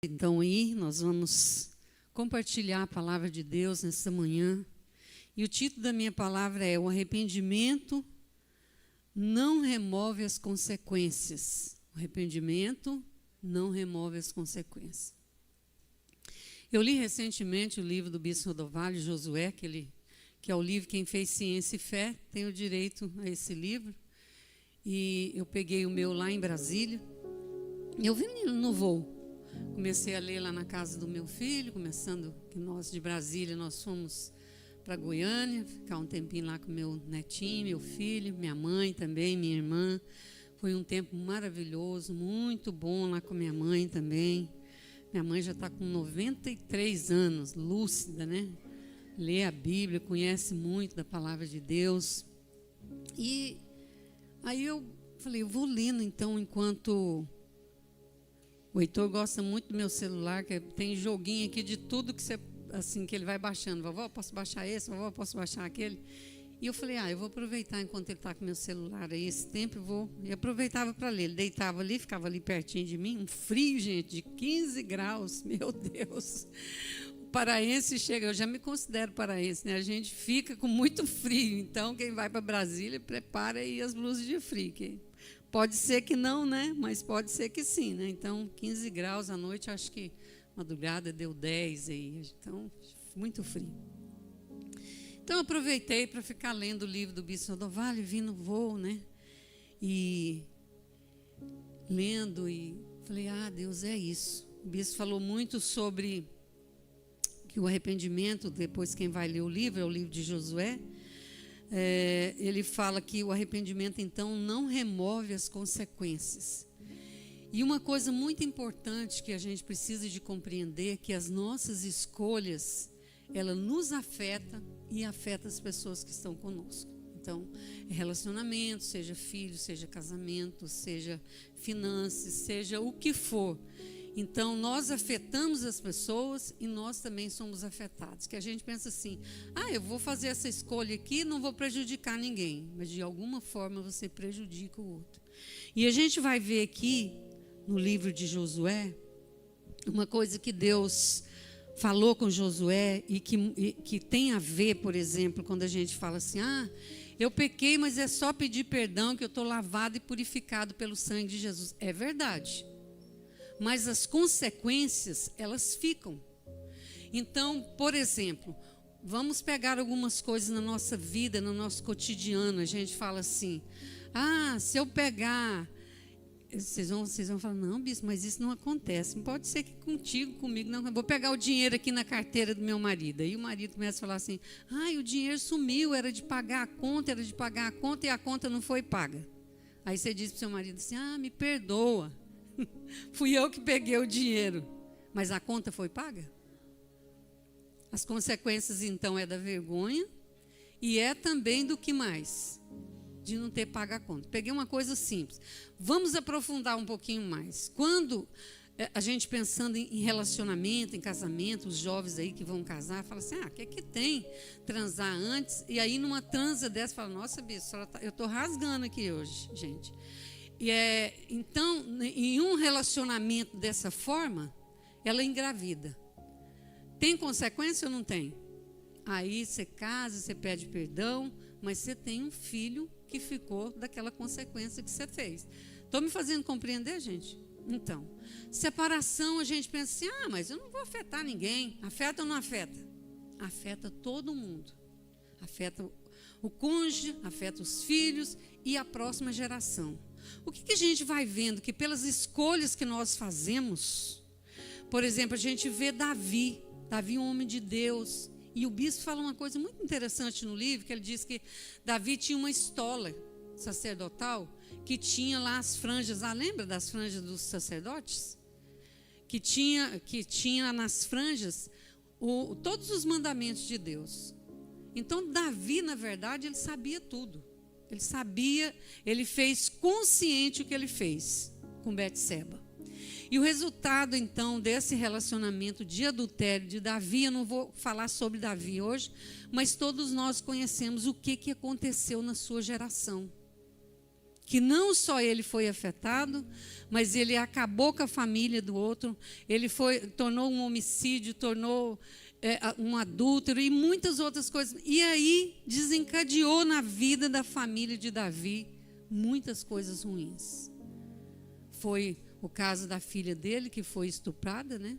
Então aí nós vamos compartilhar a palavra de Deus nesta manhã. E o título da minha palavra é: o arrependimento não remove as consequências. O arrependimento não remove as consequências. Eu li recentemente o livro do Bispo Rodovalho, Josué, que é o livro Quem Fez Ciência e Fé, tem o direito a esse livro. E eu peguei o meu lá em Brasília. Eu vi no voo. Comecei a ler lá na casa do meu filho, começando que nós de Brasília, nós fomos para Goiânia, ficar um tempinho lá com meu netinho, meu filho, minha mãe também, minha irmã. Foi um tempo maravilhoso, muito bom lá com minha mãe também. Minha mãe já está com 93 anos, lúcida, né? Lê a Bíblia, conhece muito da palavra de Deus. E aí eu falei, eu vou lendo então enquanto... O Heitor gosta muito do meu celular, que tem joguinho aqui de tudo que que ele vai baixando. Vovó, posso baixar esse? Vovó, posso baixar aquele? E eu falei, eu vou aproveitar enquanto ele está com o meu celular aí, esse tempo eu vou... E aproveitava para ler. Ele deitava ali, ficava ali pertinho de mim, um frio, gente, de 15 graus, meu Deus. O paraense chega, eu já me considero paraense, né? A gente fica com muito frio, então quem vai para Brasília, prepara aí as blusas de frio, pode ser que não, né? Mas pode ser que sim, né? Então, 15 graus à noite, acho que madrugada deu 10 aí. Então, muito frio. Então, eu aproveitei para ficar lendo o livro do Bispo Rodovalho, vi no voo, né? E lendo e falei, Deus, é isso. O Bispo falou muito sobre que o arrependimento, depois quem vai ler o livro, é o livro de Josué. Ele fala que o arrependimento, então, não remove as consequências. E uma coisa muito importante que a gente precisa de compreender é que as nossas escolhas, ela nos afeta e afeta as pessoas que estão conosco. Então, relacionamento, seja filho, seja casamento, seja finanças, seja o que for. Então, nós afetamos as pessoas e nós também somos afetados. Que a gente pensa assim, eu vou fazer essa escolha aqui, não vou prejudicar ninguém. Mas, de alguma forma, você prejudica o outro. E a gente vai ver aqui, no livro de Josué, uma coisa que Deus falou com Josué e que tem a ver, por exemplo, quando a gente fala assim, eu pequei, mas é só pedir perdão que eu estou lavado e purificado pelo sangue de Jesus. É verdade. Mas as consequências, elas ficam. Então, por exemplo, vamos pegar algumas coisas na nossa vida, no nosso cotidiano. A gente fala assim, se eu pegar... Vocês vão falar, não, bispo, mas isso não acontece. Não pode ser que comigo, não. Eu vou pegar o dinheiro aqui na carteira do meu marido. Aí o marido começa a falar assim, o dinheiro sumiu, era de pagar a conta e a conta não foi paga. Aí você diz para o seu marido assim, me perdoa. Fui eu que peguei o dinheiro, mas a conta foi paga? As consequências, então, é da vergonha e é também do que mais? De não ter pago a conta. Peguei uma coisa simples. Vamos aprofundar um pouquinho mais. Quando a gente pensando em relacionamento, em casamento, os jovens aí que vão casar, fala assim, o que tem? Transar antes, e aí numa transa dessa, fala, nossa, bicho, eu estou rasgando aqui hoje, gente. Então, em um relacionamento dessa forma, ela engravida. Tem consequência ou não tem? Aí você casa, você pede perdão, mas você tem um filho que ficou daquela consequência que você fez. Estou me fazendo compreender, gente? Então, separação, a gente pensa assim, mas eu não vou afetar ninguém. Afeta ou não afeta? Afeta todo mundo. Afeta o cônjuge, afeta os filhos e a próxima geração. O que a gente vai vendo? Que pelas escolhas que nós fazemos, por exemplo, a gente vê Davi, um homem de Deus, e o bispo fala uma coisa muito interessante no livro, que ele diz que Davi tinha uma estola sacerdotal, que tinha lá as franjas, lembra das franjas dos sacerdotes? Que tinha nas franjas todos os mandamentos de Deus. Então Davi, na verdade, ele sabia tudo. Ele sabia, ele fez consciente o que ele fez com Betseba. E o resultado, então, desse relacionamento de adultério de Davi, eu não vou falar sobre Davi hoje, mas todos nós conhecemos o que aconteceu na sua geração. que não só ele foi afetado, mas ele acabou com a família do outro, ele tornou um homicídio, tornou um adúltero e muitas outras coisas. E aí desencadeou na vida da família de Davi muitas coisas ruins. Foi o caso da filha dele, que foi estuprada, né?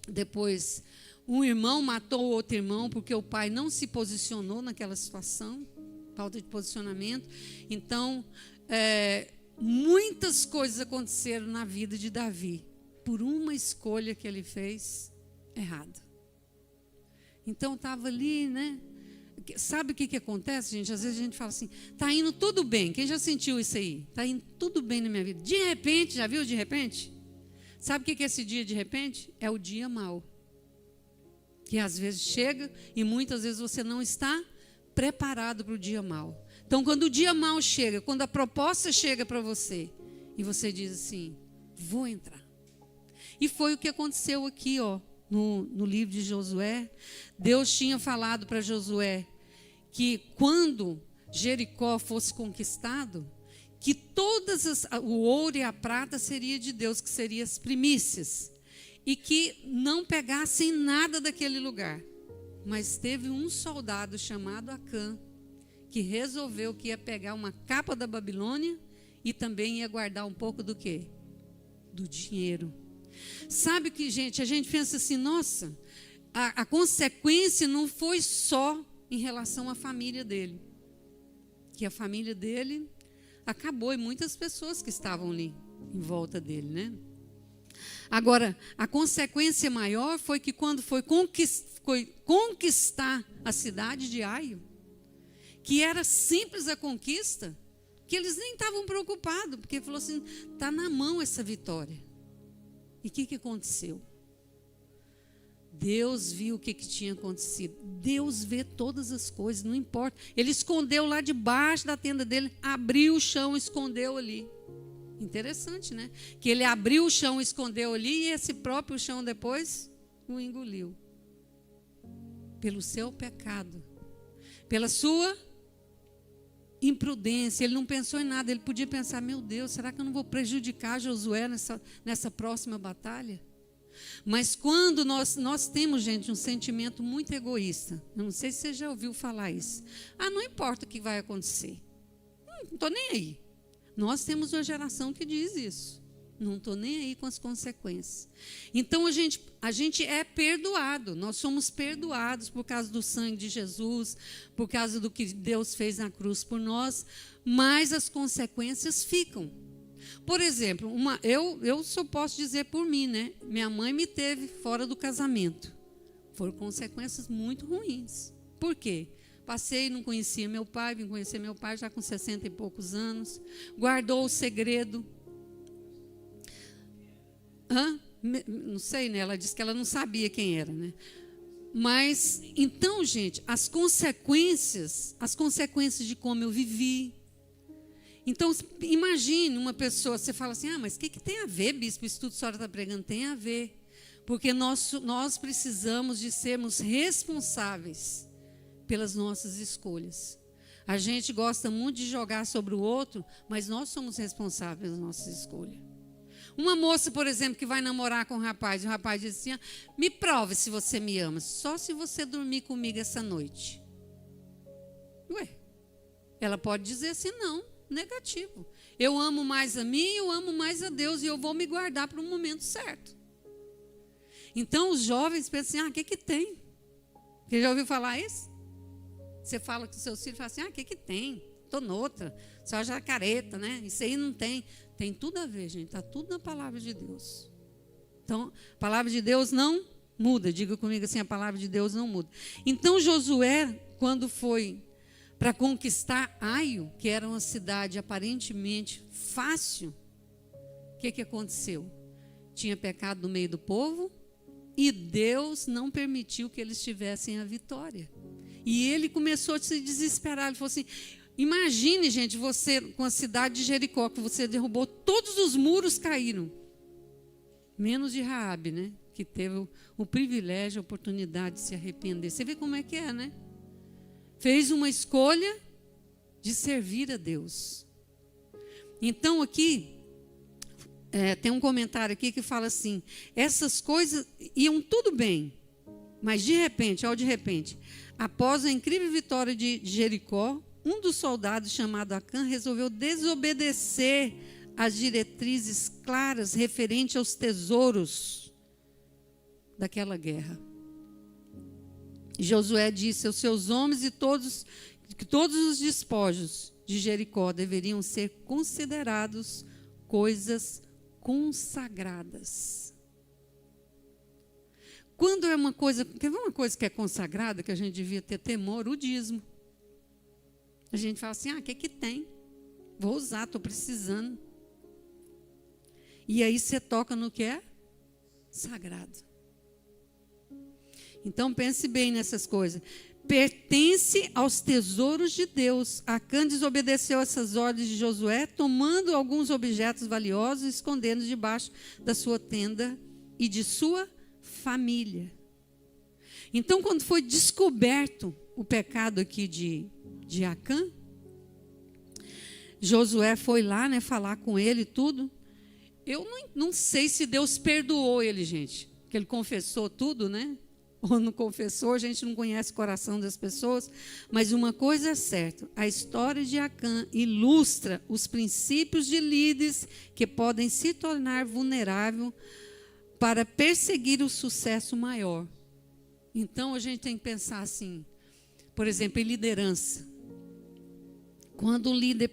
Depois, um irmão matou o outro irmão porque o pai não se posicionou naquela situação, falta de posicionamento. Então, muitas coisas aconteceram na vida de Davi por uma escolha que ele fez errada. Então, estava ali, né? Sabe o que acontece, gente? Às vezes a gente fala assim, está indo tudo bem. Quem já sentiu isso aí? Está indo tudo bem na minha vida. De repente, já viu de repente? Sabe o que é esse dia de repente? É o dia mau. Que às vezes chega e muitas vezes você não está preparado para o dia mau. Então, quando o dia mau chega, quando a proposta chega para você, e você diz assim, vou entrar. E foi o que aconteceu aqui, ó, no livro de Josué. Deus tinha falado para Josué que quando Jericó fosse conquistado, que o ouro e a prata seria de Deus, que seriam as primícias, e que não pegassem nada daquele lugar. Mas teve um soldado chamado Acã, que resolveu que ia pegar uma capa da Babilônia e também ia guardar um pouco do quê? Do dinheiro. Sabe que, gente, a gente pensa assim, nossa, a consequência não foi só em relação à família dele. Que a família dele acabou e muitas pessoas que estavam ali em volta dele, né? Agora, a consequência maior foi que quando foi conquistar a cidade de Aio, que era simples a conquista, que eles nem estavam preocupados, porque falou assim, está na mão essa vitória. E o que aconteceu? Deus viu o que tinha acontecido. Deus vê todas as coisas, não importa. Ele escondeu lá debaixo da tenda dele, abriu o chão, escondeu ali. Interessante, né? Que ele abriu o chão, escondeu ali, e esse próprio chão depois o engoliu. Pelo seu pecado. Pela sua imprudência. Ele não pensou em nada. Ele podia pensar, meu Deus, será que eu não vou prejudicar Josué nessa próxima batalha? Mas quando nós temos, gente, um sentimento muito egoísta. Eu não sei se você já ouviu falar isso. Não importa o que vai acontecer. Não estou nem aí. Nós temos uma geração que diz isso. Não estou nem aí com as consequências. Então, a gente é perdoado. Nós somos perdoados por causa do sangue de Jesus, por causa do que Deus fez na cruz por nós, mas as consequências ficam. Por exemplo, eu só posso dizer por mim, né? Minha mãe me teve fora do casamento. Foram consequências muito ruins. Por quê? Passei e não conhecia meu pai, vim conhecer meu pai já com 60 e poucos anos. Guardou o segredo. Não sei, né? Ela disse que ela não sabia quem era, né? Mas, então, gente, as consequências de como eu vivi. Então, imagine uma pessoa, você fala assim, mas o que tem a ver, bispo, isso tudo que a senhora está pregando? Tem a ver. Porque nós precisamos de sermos responsáveis pelas nossas escolhas. A gente gosta muito de jogar sobre o outro, mas nós somos responsáveis pelas nossas escolhas. Uma moça, por exemplo, que vai namorar com um rapaz, e o rapaz diz assim, me prove se você me ama, só se você dormir comigo essa noite. Ela pode dizer assim, não, negativo. Eu amo mais a mim, eu amo mais a Deus, e eu vou me guardar para o momento certo. Então, os jovens pensam assim, o que tem? Você já ouviu falar isso? Você fala com seus filhos, fala assim, o que tem? Estou noutra, só jacareta, né? Isso aí não tem. Tem tudo a ver, gente, está tudo na palavra de Deus. Então, a palavra de Deus não muda. Diga comigo assim, a palavra de Deus não muda. Então, Josué, quando foi para conquistar Aio, que era uma cidade aparentemente fácil, o que aconteceu? Tinha pecado no meio do povo e Deus não permitiu que eles tivessem a vitória. E ele começou a se desesperar. Ele falou assim, imagine, gente, você com a cidade de Jericó, que você derrubou, todos os muros caíram. Menos de Raabe, né? Que teve o privilégio, a oportunidade de se arrepender. Você vê como é que é, né? Fez uma escolha de servir a Deus. Então aqui, tem um comentário aqui que fala assim, essas coisas iam tudo bem, mas de repente, após a incrível vitória de Jericó, um dos soldados chamado Acã resolveu desobedecer as diretrizes claras referentes aos tesouros daquela guerra. Josué disse aos seus homens que todos os despojos de Jericó deveriam ser considerados coisas consagradas. Quando é uma coisa, quer ver uma coisa que é consagrada, que a gente devia ter temor? O dízimo. A gente fala assim, o que tem? Vou usar, estou precisando. E aí você toca no que é sagrado. Então pense bem nessas coisas. Pertence aos tesouros de Deus. Acã desobedeceu essas ordens de Josué, tomando alguns objetos valiosos e escondendo debaixo da sua tenda e de sua família. Então, quando foi descoberto o pecado aqui de Acã, Josué foi lá, né, falar com ele e tudo. Eu não sei se Deus perdoou ele, gente, porque ele confessou tudo, né? Ou não confessou, a gente não conhece o coração das pessoas, mas uma coisa é certa, a história de Acã ilustra os princípios de líderes que podem se tornar vulneráveis para perseguir o sucesso maior. Então, a gente tem que pensar assim, por exemplo, em liderança. Quando o líder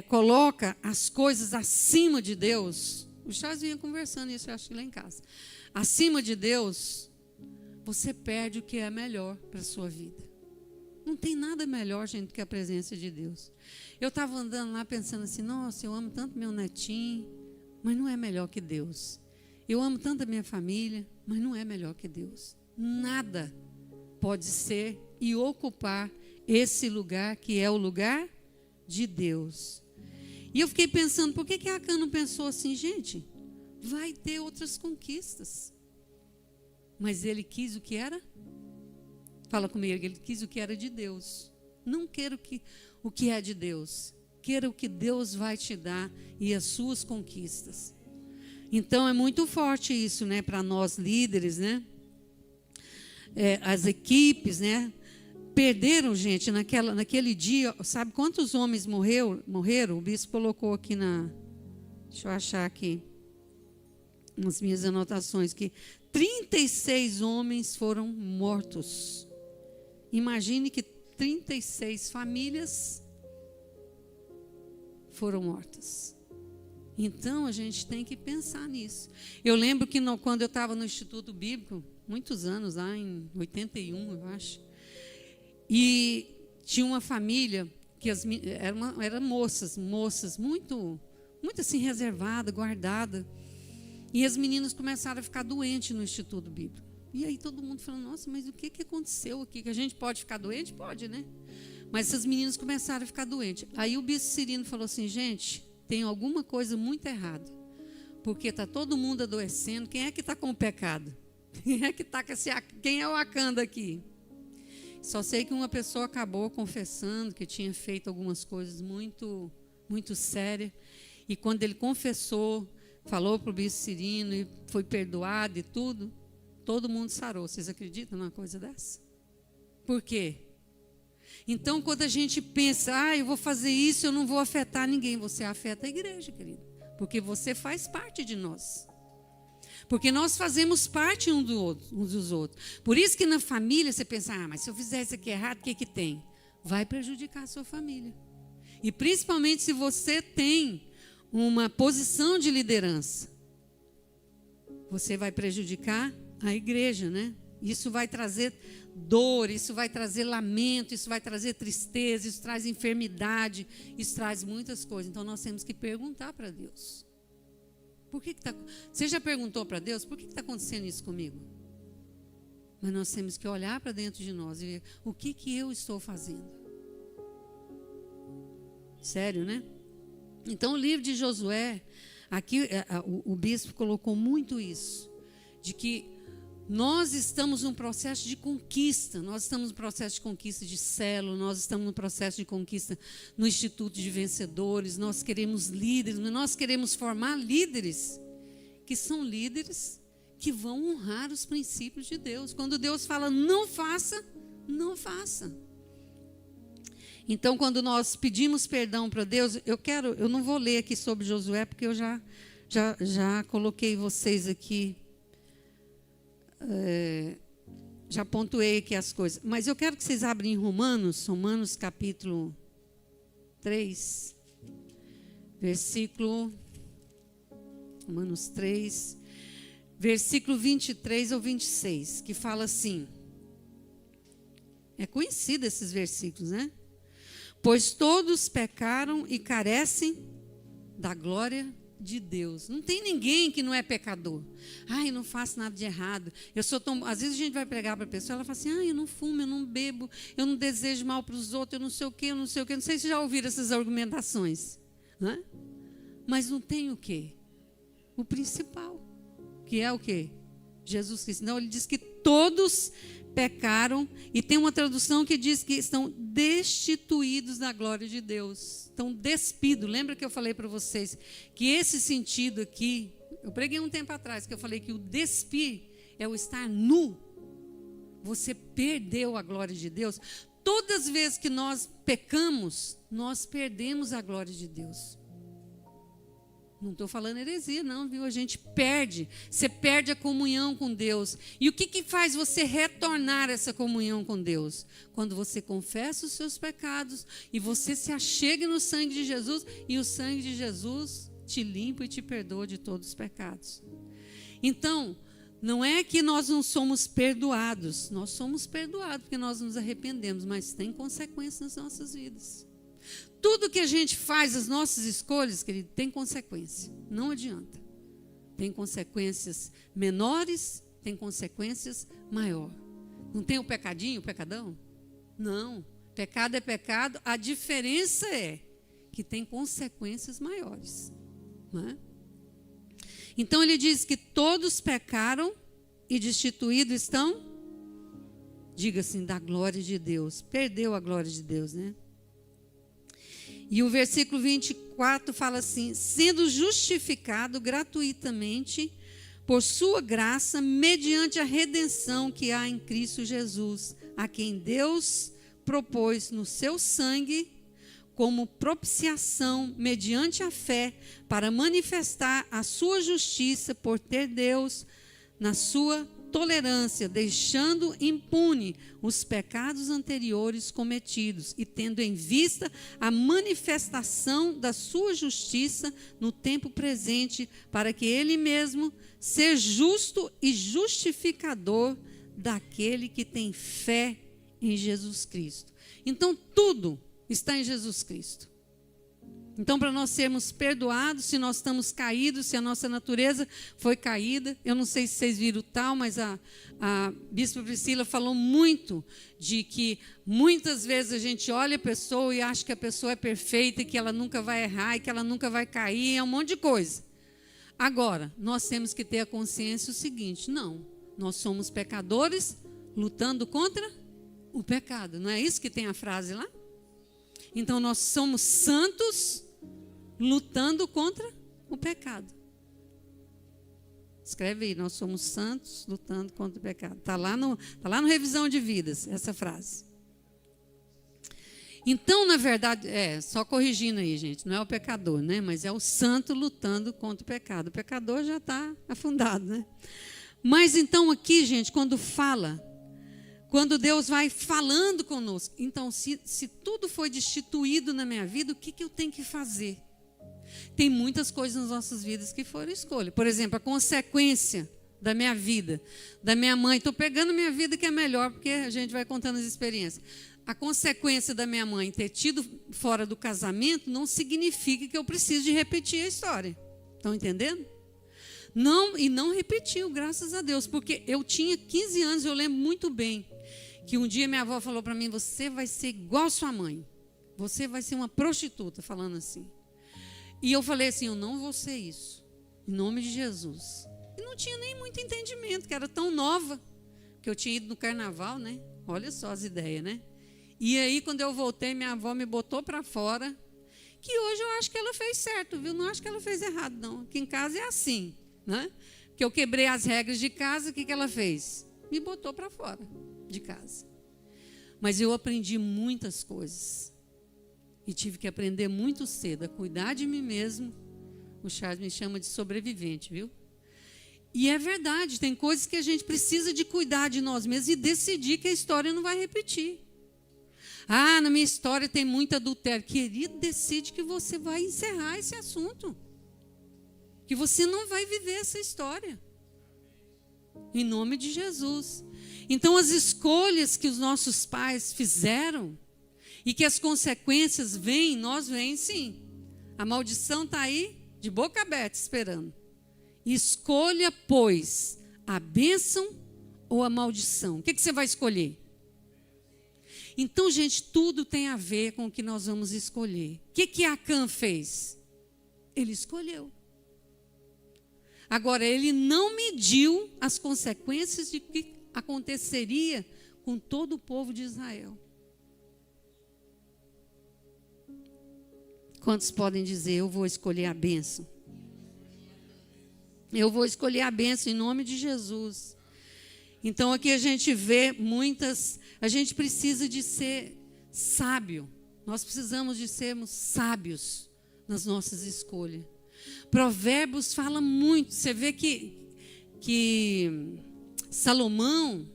coloca as coisas acima de Deus, o Charles vinha conversando isso, eu acho que lá em casa, acima de Deus, você perde o que é melhor para a sua vida. Não tem nada melhor, gente, do que a presença de Deus. Eu estava andando lá pensando assim, nossa, eu amo tanto meu netinho, mas não é melhor que Deus. Eu amo tanto a minha família, mas não é melhor que Deus. Nada pode ser e ocupar esse lugar que é o lugar de Deus. E eu fiquei pensando, por que Acã não pensou assim, gente, vai ter outras conquistas. Mas ele quis o que era? Fala comigo, ele quis o que era de Deus. Não queira o que é de Deus. Queira o que Deus vai te dar e as suas conquistas. Então é muito forte isso, né, para nós líderes, né? As equipes, né? Perderam, gente, naquele dia, sabe quantos homens morreram? O bispo colocou aqui deixa eu achar aqui, nas minhas anotações, que 36 homens foram mortos. Imagine que 36 famílias foram mortas. Então, a gente tem que pensar nisso. Eu lembro que quando eu estava no Instituto Bíblico, muitos anos, lá em 81, eu acho, e tinha uma família que eram moças muito assim, reservada, guardada. E as meninas começaram a ficar doentes no Instituto Bíblico. E aí todo mundo falando, nossa, mas o que aconteceu aqui? Que a gente pode ficar doente? Pode, né? Mas essas meninas começaram a ficar doentes. Aí o bispo Cirino falou assim, gente, tem alguma coisa muito errada. Porque está todo mundo adoecendo. Quem é que está com o pecado? Quem é o Acã aqui? Só sei que uma pessoa acabou confessando que tinha feito algumas coisas muito, muito sérias. E quando ele confessou, falou para o bispo Cirino e foi perdoado e tudo, todo mundo sarou. Vocês acreditam numa coisa dessa? Por quê? Então, quando a gente pensa, eu vou fazer isso, eu não vou afetar ninguém, você afeta a igreja, querido, porque você faz parte de nós. Porque nós fazemos parte uns dos outros. Por isso que na família você pensa, mas se eu fizer isso aqui errado, o que tem? Vai prejudicar a sua família. E principalmente se você tem uma posição de liderança, você vai prejudicar a igreja, né? Isso vai trazer dor, isso vai trazer lamento, isso vai trazer tristeza, isso traz enfermidade, isso traz muitas coisas. Então nós temos que perguntar para Deus. Você já perguntou para Deus, por que está acontecendo isso comigo? Mas nós temos que olhar para dentro de nós e ver o que eu estou fazendo. Sério, né? Então o livro de Josué, aqui o bispo colocou muito isso, de que Nós estamos num processo de conquista, nós estamos no processo de conquista de célula, nós estamos no processo de conquista no Instituto de Vencedores, nós queremos líderes, nós queremos formar líderes, que são líderes que vão honrar os princípios de Deus. Quando Deus fala não faça, não faça. Então, quando nós pedimos perdão para Deus, eu não vou ler aqui sobre Josué, porque eu já coloquei vocês aqui, já pontuei aqui as coisas. Mas eu quero que vocês abrem em Romanos capítulo 3, Romanos 3, versículo 23 ou 26, que fala assim, é conhecido esses versículos, né? Pois todos pecaram e carecem da glória de Deus. Não tem ninguém que não é pecador. Eu não faço nada de errado. Às vezes a gente vai pregar para a pessoa, ela fala assim, eu não fumo, eu não bebo, eu não desejo mal para os outros, eu não sei o quê, eu não sei o quê. Não sei se já ouviram essas argumentações. Né? Mas não tem o quê? O principal. Que é o quê? Jesus Cristo. Não, ele diz que todos pecaram, e tem uma tradução que diz que estão destituídos da glória de Deus. Estão despidos. Lembra que eu falei para vocês que esse sentido aqui, eu preguei um tempo atrás, que eu falei que o despir é o estar nu. Você perdeu a glória de Deus. Todas as vezes que nós pecamos, nós perdemos a glória de Deus. Não estou falando heresia, não, viu? A gente perde. Você perde a comunhão com Deus. E o que faz você retornar essa comunhão com Deus? Quando você confessa os seus pecados e você se achega no sangue de Jesus, e o sangue de Jesus te limpa e te perdoa de todos os pecados. Então, não é que nós não somos perdoados. Nós somos perdoados porque nós nos arrependemos, mas tem consequências nas nossas vidas. Tudo que a gente faz, as nossas escolhas, querido, tem consequência. Não adianta. Tem consequências menores, tem consequências maiores. Não tem o pecadinho, o pecadão? Não. Pecado é pecado. A diferença é que tem consequências maiores. Não é? Então ele diz que todos pecaram e destituídos estão, diga assim, da glória de Deus. Perdeu a glória de Deus, né? E o versículo 24 fala assim, sendo justificado gratuitamente por sua graça, mediante a redenção que há em Cristo Jesus, a quem Deus propôs no seu sangue como propiciação mediante a fé, para manifestar a sua justiça por ter Deus na sua tolerância, deixando impune os pecados anteriores cometidos e tendo em vista a manifestação da sua justiça no tempo presente, para que ele mesmo seja justo e justificador daquele que tem fé em Jesus Cristo. Então tudo está em Jesus Cristo. Então, para nós sermos perdoados, se nós estamos caídos, se a nossa natureza foi caída, eu não sei se vocês viram tal, mas a Bispa Priscila falou muito de que muitas vezes a gente olha a pessoa e acha que a pessoa é perfeita e que ela nunca vai errar e que ela nunca vai cair, é um monte de coisa. Agora, nós temos que ter a consciência o seguinte, não, nós somos pecadores lutando contra o pecado, não é isso que tem a frase lá? Então, nós somos santos lutando contra o pecado. Escreve aí, nós somos santos lutando contra o pecado. Está lá no Revisão de Vidas, essa frase. Então, na verdade, só corrigindo aí, gente, não é o pecador, né? Mas é o santo lutando contra o pecado. O pecador já está afundado, né? Mas então aqui, gente, quando Deus vai falando conosco, então se tudo foi destituído na minha vida, o que eu tenho que fazer? Tem muitas coisas nas nossas vidas que foram escolha. Por exemplo, a consequência da minha vida, da minha mãe. Estou pegando minha vida que é melhor, porque a gente vai contando as experiências. A consequência da minha mãe ter tido fora do casamento não significa que eu preciso de repetir a história. Estão entendendo? Não, e não repetiu, graças a Deus, porque eu tinha 15 anos, eu lembro muito bem, que um dia minha avó falou para mim, você vai ser igual a sua mãe, você vai ser uma prostituta, falando assim. E eu falei assim, eu não vou ser isso, em nome de Jesus. E não tinha nem muito entendimento, que era tão nova, que eu tinha ido no carnaval, né? Olha só as ideias, né? E aí, quando eu voltei, minha avó me botou para fora, que hoje eu acho que ela fez certo, viu? Não acho que ela fez errado, não. Aqui em casa é assim, né? Que eu quebrei as regras de casa, o que ela fez? Me botou para fora de casa. Mas eu aprendi muitas coisas. E tive que aprender muito cedo a cuidar de mim mesmo. O Charles me chama de sobrevivente, viu? E é verdade, tem coisas que a gente precisa de cuidar de nós mesmos e decidir que a história não vai repetir. Ah, na minha história tem muito adultério. Querido, decide que você vai encerrar esse assunto. Que você não vai viver essa história. Em nome de Jesus. Então, as escolhas que os nossos pais fizeram e que as consequências vêm, nós vêm sim. A maldição está aí, de boca aberta, esperando. Escolha, pois, a bênção ou a maldição. O que você vai escolher? Então, gente, tudo tem a ver com o que nós vamos escolher. O que Acã fez? Ele escolheu. Agora, ele não mediu as consequências de que aconteceria com todo o povo de Israel. Quantos podem dizer, eu vou escolher a bênção? Eu vou escolher a bênção em nome de Jesus. Então, aqui a gente vê a gente precisa de ser sábio. Nós precisamos de sermos sábios nas nossas escolhas. Provérbios fala muito. Você vê que Salomão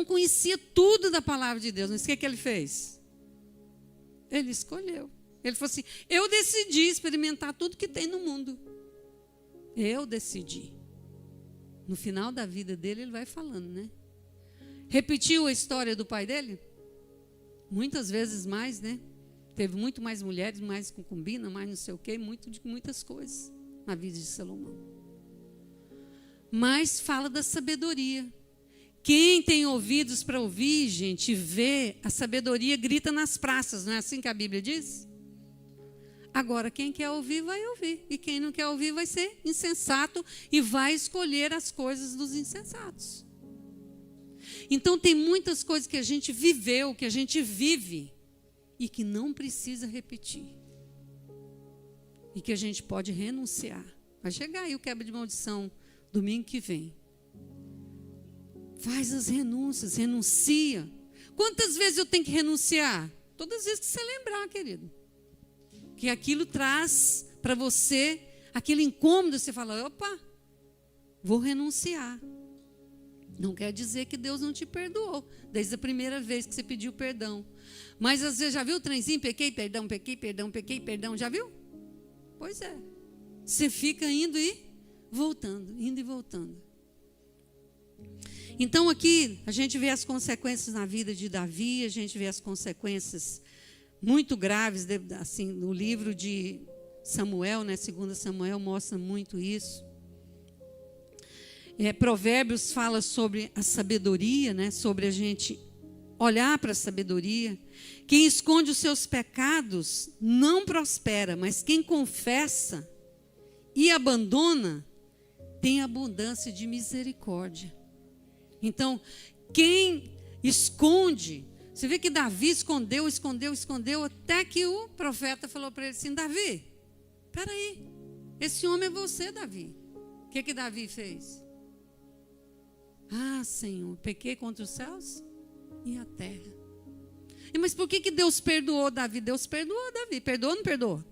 conhecia tudo da palavra de Deus. Mas o que ele fez? Ele escolheu. Ele falou assim, eu decidi experimentar tudo que tem no mundo. Eu decidi. No final da vida dele, ele vai falando, né? Repetiu a história do pai dele? Muitas vezes mais, né? Teve muito mais mulheres, mais concubina, mais não sei o quê, muitas coisas na vida de Salomão. Mas fala da sabedoria. Quem tem ouvidos para ouvir, gente, vê a sabedoria, grita nas praças, não é assim que a Bíblia diz? Agora, quem quer ouvir, vai ouvir. E quem não quer ouvir, vai ser insensato e vai escolher as coisas dos insensatos. Então, tem muitas coisas que a gente viveu, que a gente vive, e que não precisa repetir. E que a gente pode renunciar. Vai chegar aí o quebra de maldição domingo que vem. Faz as renúncias, renuncia. Quantas vezes eu tenho que renunciar? Todas as vezes que você lembrar, querido. Que aquilo traz para você aquele incômodo, você fala, opa, vou renunciar. Não quer dizer que Deus não te perdoou, desde a primeira vez que você pediu perdão. Mas às vezes, já viu o trenzinho? Pequei, perdão, já viu? Pois é. Você fica indo e voltando, indo e voltando. Então aqui, a gente vê as consequências na vida de Davi, a gente vê as consequências muito graves, assim, no livro de Samuel, né? 2 Samuel mostra muito isso. Provérbios fala sobre a sabedoria, né? Sobre a gente olhar para a sabedoria. Quem esconde os seus pecados não prospera, mas quem confessa e abandona tem abundância de misericórdia. Então, quem esconde, você vê que Davi escondeu, até que o profeta falou para ele assim, Davi, espera aí, esse homem é você, Davi. O que Davi fez? Ah, Senhor, pequei contra os céus e a terra. Mas por que Deus perdoou Davi? Deus perdoou Davi. Perdoou ou não perdoou?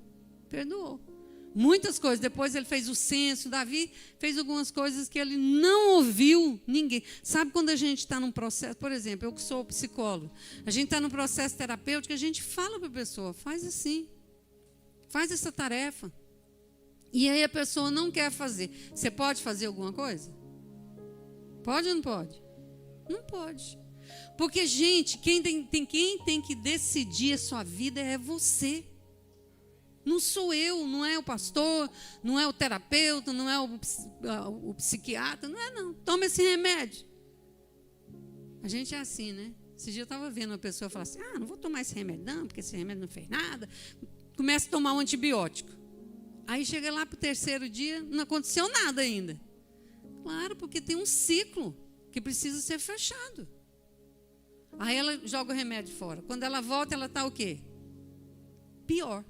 Perdoou. Muitas coisas. Depois ele fez o censo. Davi fez algumas coisas que ele não ouviu ninguém. Sabe quando a gente está num processo, por exemplo, eu que sou psicólogo, a gente está num processo terapêutico, a gente fala para a pessoa, faz assim, faz essa tarefa. E aí a pessoa não quer fazer. Você pode fazer alguma coisa? Pode ou não pode? Não pode. Porque, gente, quem tem que decidir a sua vida é você. Não sou eu, não é o pastor, não é o terapeuta, não é o psiquiatra, não é não. Toma esse remédio. A gente é assim, né? Esse dia eu estava vendo uma pessoa falar assim, não vou tomar esse remédio não, porque esse remédio não fez nada. Começa a tomar um antibiótico. Aí chega lá para o terceiro dia, não aconteceu nada ainda. Claro, porque tem um ciclo que precisa ser fechado. Aí ela joga o remédio fora. Quando ela volta, ela está o quê? Pior.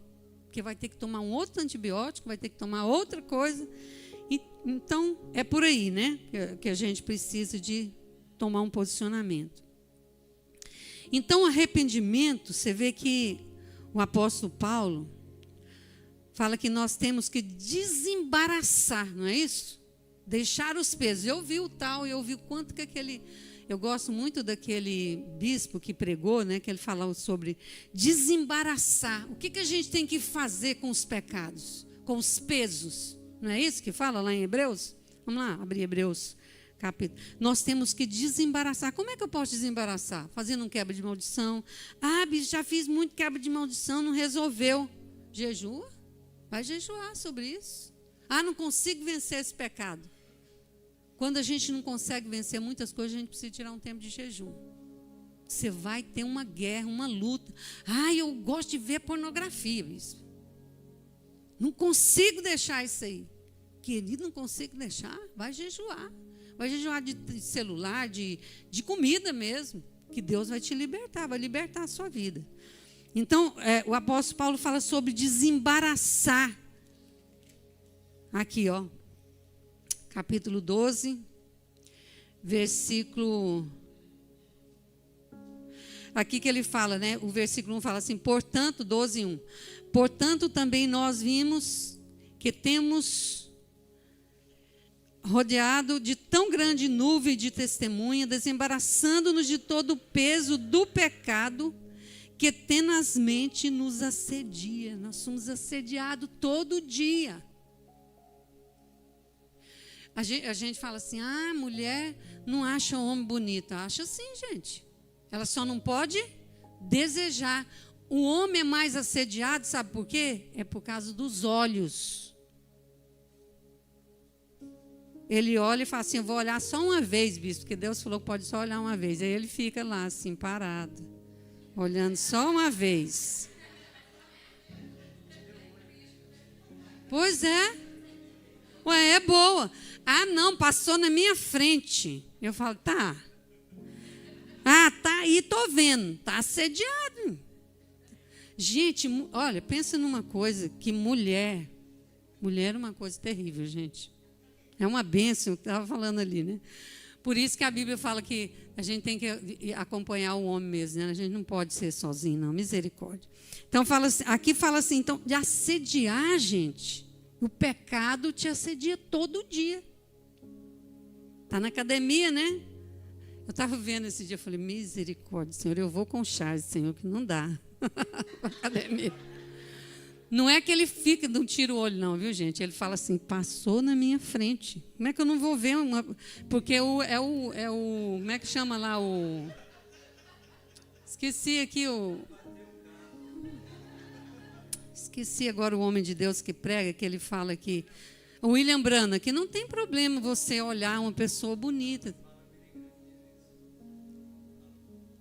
Porque vai ter que tomar um outro antibiótico, vai ter que tomar outra coisa. Então, é por aí, né? Que a gente precisa de tomar um posicionamento. Então, arrependimento, você vê que o apóstolo Paulo fala que nós temos que desembaraçar, não é isso? Deixar os pesos. Eu vi o tal, eu vi o quanto que aquele... Eu gosto muito daquele bispo que pregou, né, que ele falava sobre desembaraçar. O que a gente tem que fazer com os pecados, com os pesos? Não é isso que fala lá em Hebreus? Vamos lá, abrir Hebreus, capítulo. Nós temos que desembaraçar. Como é que eu posso desembaraçar? Fazendo um quebra de maldição. Ah, bicho, já fiz muito quebra de maldição, não resolveu. Jejua? Vai jejuar sobre isso. Ah, não consigo vencer esse pecado. Quando a gente não consegue vencer muitas coisas, a gente precisa tirar um tempo de jejum. Você vai ter uma guerra, uma luta. Ah, eu gosto de ver pornografia, bispo. Não consigo deixar isso aí. Querido, não consigo deixar? Vai jejuar. Vai jejuar de celular, de comida mesmo. Que Deus vai te libertar, vai libertar a sua vida. Então, o apóstolo Paulo fala sobre desembaraçar. Aqui, ó. Capítulo 12, versículo... Aqui que ele fala, né? O versículo 1 fala assim, portanto, 12, 1. Portanto, também nós vimos que temos rodeado de tão grande nuvem de testemunha, desembaraçando-nos de todo o peso do pecado que tenazmente nos assedia. Nós somos assediados todo dia. A gente fala assim, ah, mulher não acha homem bonito. Acha sim, gente. Ela só não pode desejar. O homem é mais assediado, sabe por quê? É por causa dos olhos. Ele olha e fala assim, eu vou olhar só uma vez, bispo, porque Deus falou que pode só olhar uma vez. Aí ele fica lá assim, parado, olhando só uma vez. Pois é. Ué, é boa. Ah, não, passou na minha frente. Eu falo, tá. Ah, tá aí, tô vendo. Tá assediado. Gente, olha, pensa numa coisa, que mulher é uma coisa terrível, gente. É uma bênção, eu estava falando ali, né? Por isso que a Bíblia fala que a gente tem que acompanhar o homem mesmo, né? A gente não pode ser sozinho, não. Misericórdia. Então, aqui fala assim, então, de assediar, gente. O pecado te assedia todo dia. Está na academia, né? Eu estava vendo esse dia, eu falei, misericórdia, Senhor, eu vou com Charles, Senhor, que não dá. Academia. Não é que ele fica, não tira o olho, não, viu, gente? Ele fala assim, passou na minha frente. Como é que eu não vou ver uma... Porque como é que chama lá o... Esqueci aqui o... Esqueci agora o homem de Deus que prega, que ele fala que... O William Branham, que não tem problema você olhar uma pessoa bonita.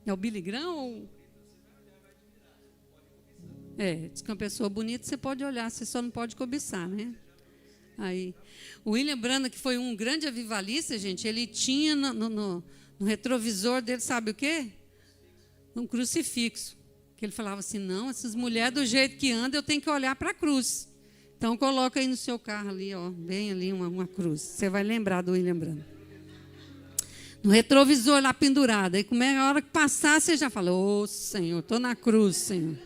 É o Billy Graham ou... diz que uma pessoa bonita você pode olhar, você só não pode cobiçar, né? Aí, o William Branham, que foi um grande avivalista, gente, ele tinha no retrovisor dele, sabe o quê? Um crucifixo. Que ele falava assim, não, essas mulheres do jeito que andam, eu tenho que olhar para a cruz. Então, coloca aí no seu carro ali, ó, bem ali uma cruz. Você vai lembrar do William Branham. No retrovisor lá pendurado. Aí, como é a hora que passar, você já fala, ô, Senhor, estou na cruz, Senhor.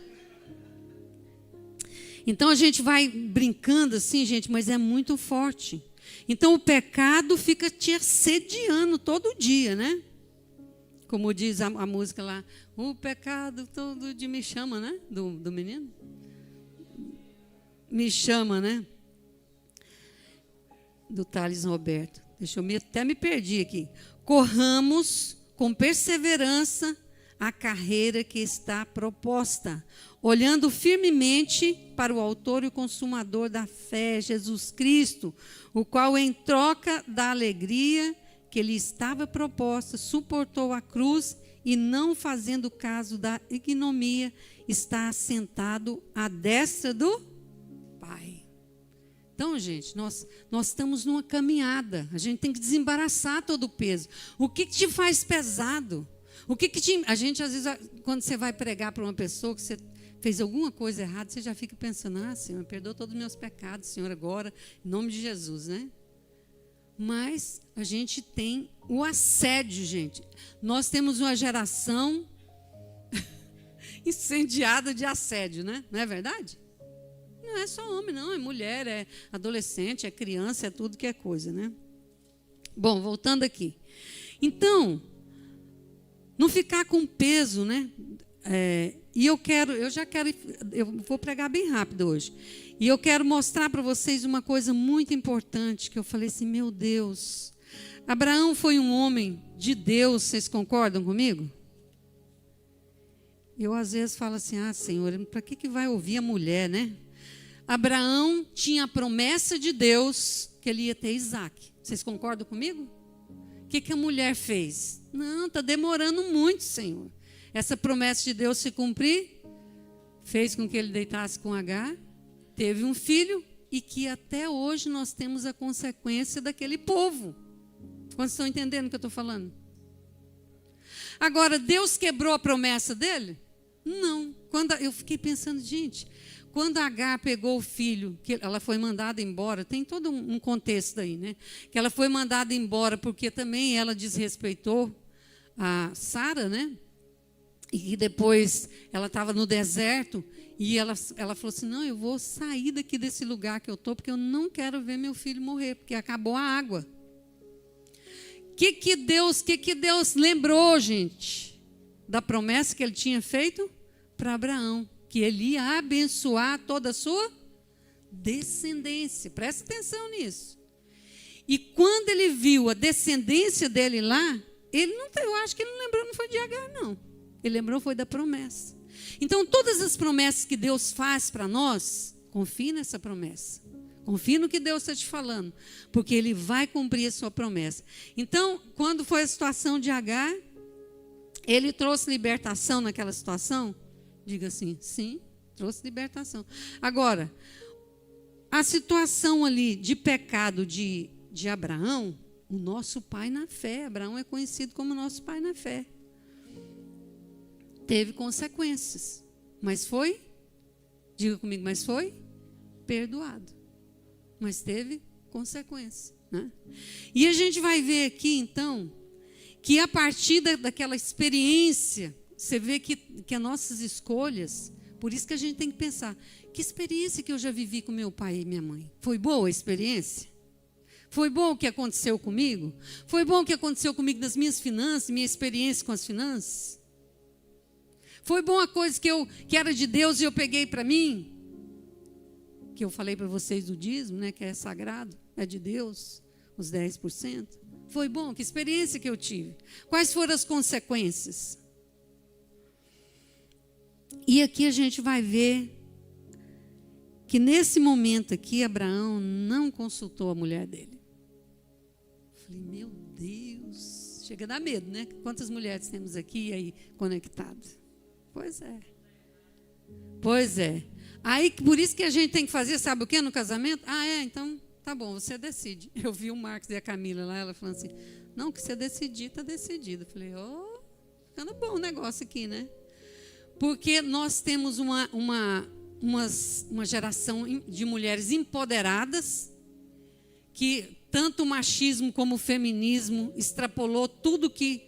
Então, a gente vai brincando assim, gente, mas é muito forte. Então, o pecado fica te assediando todo dia, né? Como diz a música lá, o pecado todo dia me chama, né? Do menino. Me chama, né? Do Thales Roberto. Até me perdi aqui. Corramos com perseverança a carreira que está proposta, olhando firmemente para o autor e o consumador da fé, Jesus Cristo, o qual, em troca da alegria que lhe estava proposta, suportou a cruz e, não fazendo caso da ignomia, está assentado à destra do Pai. Então, gente, nós estamos numa caminhada. A gente tem que desembaraçar todo o peso. O que te faz pesado? A gente, às vezes, quando você vai pregar para uma pessoa que você fez alguma coisa errada, você já fica pensando, Senhor, perdoa todos os meus pecados, Senhor, agora, em nome de Jesus, né? Mas a gente tem o assédio, gente. Nós temos uma geração incendiada de assédio, né? Não é verdade? Não é só homem, não. É mulher, é adolescente, é criança, é tudo que é coisa, né? Bom, voltando aqui. Então, não ficar com peso, né? Eu vou pregar bem rápido hoje. E eu quero mostrar para vocês uma coisa muito importante, que eu falei assim, meu Deus, Abraão foi um homem de Deus, vocês concordam comigo? Eu às vezes falo assim, Senhor, para que vai ouvir a mulher, né? Abraão tinha a promessa de Deus que ele ia ter Isaac. Vocês concordam comigo? O que a mulher fez? Não, está demorando muito, Senhor. Essa promessa de Deus se cumprir, fez com que ele deitasse com Agar, teve um filho, e que até hoje nós temos a consequência daquele povo. Vocês estão entendendo o que eu estou falando? Agora, Deus quebrou a promessa dele? Não. Eu fiquei pensando, gente, quando Agar pegou o filho, que ela foi mandada embora, tem todo um contexto aí, né? Que ela foi mandada embora porque também ela desrespeitou a Sara, né? E depois ela estava no deserto e ela falou assim, não, eu vou sair daqui desse lugar que eu estou, porque eu não quero ver meu filho morrer, porque acabou a água. O que Deus lembrou, gente? Da promessa que ele tinha feito para Abraão, que ele ia abençoar toda a sua descendência. Presta atenção nisso. E quando ele viu a descendência dele lá, eu acho que ele não lembrou, não foi de Agar, não. Ele lembrou, foi da promessa. Então, todas as promessas que Deus faz para nós, confie nessa promessa. Confie no que Deus está te falando, porque Ele vai cumprir a sua promessa. Então, quando foi a situação de Agar, Ele trouxe libertação naquela situação? Diga assim, sim, trouxe libertação. Agora, a situação ali de pecado de Abraão, o nosso pai na fé, Abraão é conhecido como nosso pai na fé. Teve consequências, mas foi, diga comigo, mas foi perdoado. Mas teve consequência, né? E a gente vai ver aqui, então, que a partir daquela experiência, você vê que as nossas escolhas, por isso que a gente tem que pensar, que experiência que eu já vivi com meu pai e minha mãe? Foi boa a experiência? Foi bom o que aconteceu comigo? Foi bom o que aconteceu comigo nas minhas finanças, minha experiência com as finanças? Foi bom a coisa que era de Deus e eu peguei para mim? Que eu falei para vocês do dízimo, né, que é sagrado, é de Deus, os 10%. Foi bom? Que experiência que eu tive? Quais foram as consequências? E aqui a gente vai ver que nesse momento aqui, Abraão não consultou a mulher dele. Falei, meu Deus, chega a dar medo, né? Quantas mulheres temos aqui aí conectadas? Pois é. Pois é. Aí, por isso que a gente tem que fazer, sabe o que no casamento? Então, tá bom, você decide. Eu vi o Marcos e a Camila lá, ela falando assim, não, que você decidir, está decidido. Eu falei, ficando bom o negócio aqui, né? Porque nós temos uma geração de mulheres empoderadas, que tanto o machismo como o feminismo extrapolou tudo que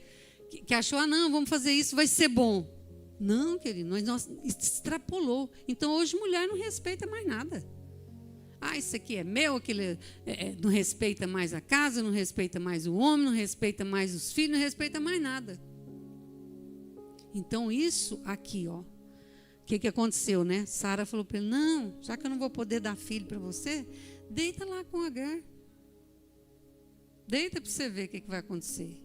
achou, não, vamos fazer isso, vai ser bom. Não, querido, nós extrapolou. Então, hoje, mulher não respeita mais nada. Isso aqui é meu, aquilo não respeita mais a casa, não respeita mais o homem, não respeita mais os filhos, não respeita mais nada. Então, isso aqui, o que aconteceu, né? Sara falou para ele, não, já que eu não vou poder dar filho para você, deita lá com Agar. Deita para você ver o que vai acontecer.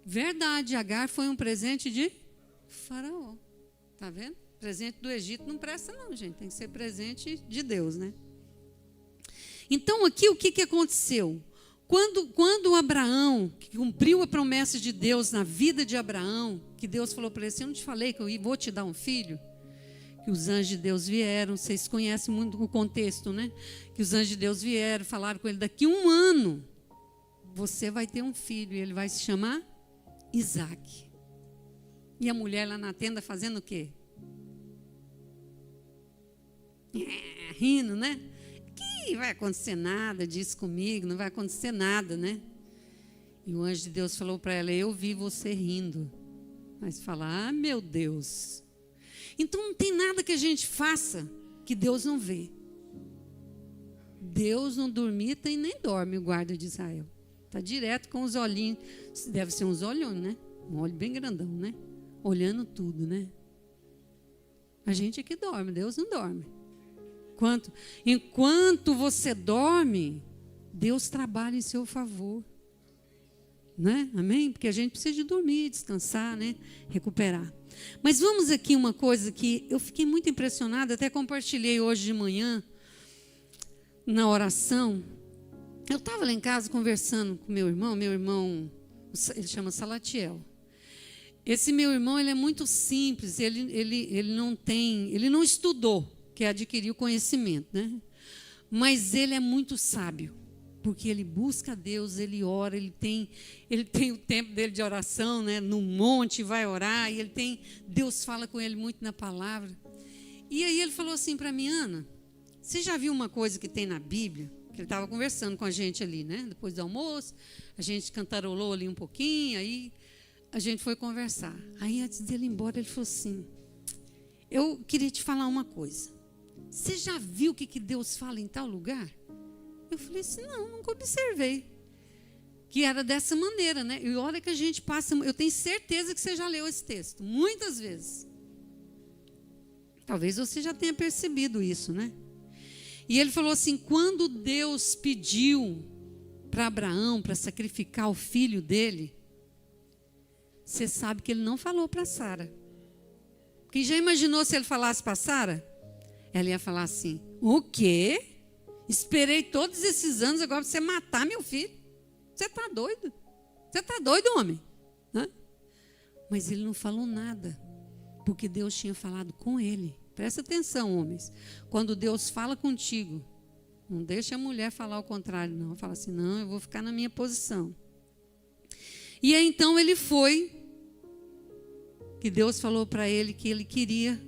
Verdade, Agar foi um presente de Faraó. Tá vendo? Presente do Egito não presta não, gente. Tem que ser presente de Deus, né? Então, aqui o que aconteceu? Quando Abraão, que cumpriu a promessa de Deus na vida de Abraão, que Deus falou para ele assim, eu não te falei que eu vou te dar um filho? Que que os anjos de Deus vieram, vocês conhecem muito o contexto, né? Que os anjos de Deus vieram, falaram com ele, daqui 1 ano, você vai ter um filho, e ele vai se chamar Isaac. E a mulher lá na tenda fazendo o quê? Rindo, né? Que vai acontecer nada disso comigo, não vai acontecer nada, né? E o anjo de Deus falou para ela, eu vi você rindo. Mas fala, meu Deus. Então não tem nada que a gente faça que Deus não vê. Deus não dormita e nem dorme, o guarda de Israel. Está direto com os olhinhos, deve ser uns olhões, né? Um olho bem grandão, né? Olhando tudo, né? A gente é que dorme, Deus não dorme. Enquanto você dorme, Deus trabalha em seu favor. Né? Amém? Porque a gente precisa de dormir, descansar, né? Recuperar. Mas vamos aqui uma coisa que eu fiquei muito impressionada, até compartilhei hoje de manhã, na oração. Eu estava lá em casa conversando com meu irmão, ele chama Salatiel. Esse meu irmão, ele é muito simples, ele não estudou, que é adquirir o conhecimento, né? Mas ele é muito sábio, porque ele busca a Deus, ele ora, ele tem o tempo dele de oração, né? No monte, vai orar, e Deus fala com ele muito na palavra. E aí ele falou assim para mim, Ana, você já viu uma coisa que tem na Bíblia? Que ele estava conversando com a gente ali, né? Depois do almoço, a gente cantarolou ali um pouquinho, aí a gente foi conversar. Aí antes dele ir embora, ele falou assim, eu queria te falar uma coisa. Você já viu o que Deus fala em tal lugar? Eu falei assim, não, nunca observei. Que era dessa maneira, né? E olha que a gente passa, eu tenho certeza que você já leu esse texto, muitas vezes. Talvez você já tenha percebido isso, né? E ele falou assim, quando Deus pediu para Abraão, para sacrificar o filho dele, você sabe que ele não falou para Sara. Porque já imaginou se ele falasse para Sara? Ela ia falar assim, o quê? Esperei todos esses anos agora para você matar meu filho? Você está doido? Você está doido, homem? Hã? Mas ele não falou nada, porque Deus tinha falado com ele. Presta atenção, homens. Quando Deus fala contigo, não deixa a mulher falar o contrário, não. Fala assim, não, eu vou ficar na minha posição. E aí, então, ele foi, que Deus falou para ele que ele queria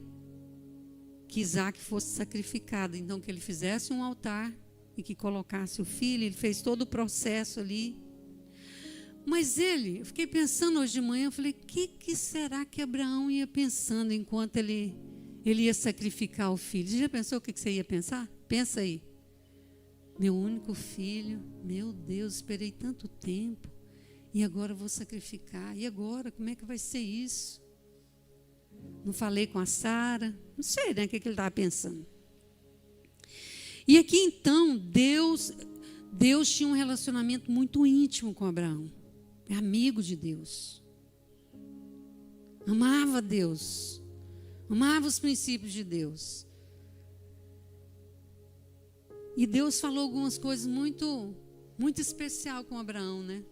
que Isaac fosse sacrificado. Então, que ele fizesse um altar e que colocasse o filho. Ele fez todo o processo ali. Mas eu fiquei pensando hoje de manhã, eu falei, o que será que Abraão ia pensando enquanto ele ia sacrificar o filho? Você já pensou o que você ia pensar? Pensa aí. Meu único filho, meu Deus, esperei tanto tempo e agora vou sacrificar. E agora, como é que vai ser isso? Não falei com a Sara, não sei, né, o que ele estava pensando. E aqui então, Deus tinha um relacionamento muito íntimo com Abraão. É amigo de Deus. Amava Deus. Amava os princípios de Deus. E Deus falou algumas coisas muito, muito especial com Abraão, né?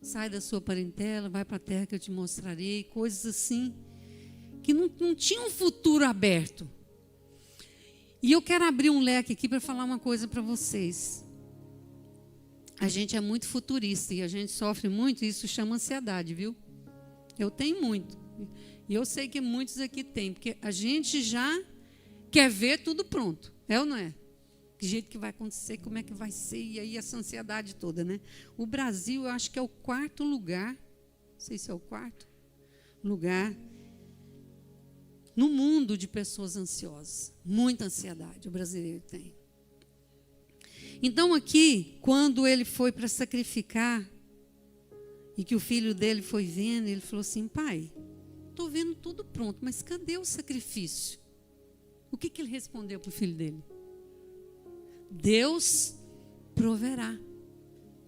Sai da sua parentela, vai para a terra que eu te mostrarei. Coisas assim, que não tinha um futuro aberto. E eu quero abrir um leque aqui para falar uma coisa para vocês. A gente é muito futurista e a gente sofre muito, e isso chama ansiedade, viu? Eu tenho muito. E eu sei que muitos aqui têm, porque a gente já quer ver tudo pronto. É ou não é? Que jeito que vai acontecer, como é que vai ser, e aí essa ansiedade toda, né? O Brasil, eu acho que é o 4º lugar, não sei se é o 4º lugar, no mundo de pessoas ansiosas. Muita ansiedade o brasileiro tem. Então aqui, quando ele foi para sacrificar, e que o filho dele foi vendo, ele falou assim, pai, estou vendo tudo pronto, mas cadê o sacrifício? O que ele respondeu para o filho dele? Deus proverá.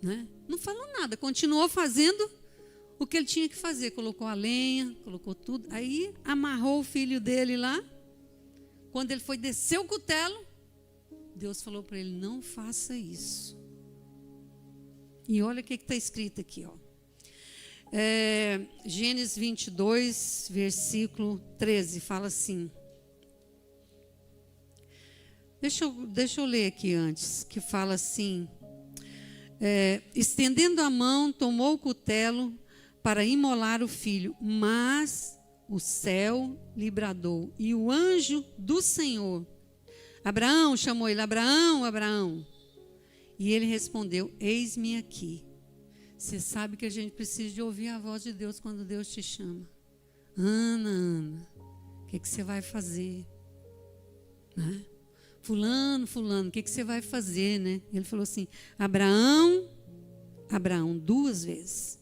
Né? Não falou nada, continuou fazendo o que ele tinha que fazer. Colocou a lenha, colocou tudo. Aí amarrou o filho dele lá. Quando ele foi descer o cutelo, Deus falou para ele, não faça isso. E olha o que está escrito aqui, ó. Gênesis 22, versículo 13, fala assim. Deixa eu ler aqui antes, que fala assim: estendendo a mão, tomou o cutelo para imolar o filho, mas o céu lhe bradou, e o anjo do Senhor, Abraão, chamou ele, Abraão, Abraão. E ele respondeu, eis-me aqui. Você sabe que a gente precisa de ouvir a voz de Deus quando Deus te chama. Ana, o que você vai fazer? Né? Fulano, o que você vai fazer? Né? Ele falou assim, Abraão, 2 vezes.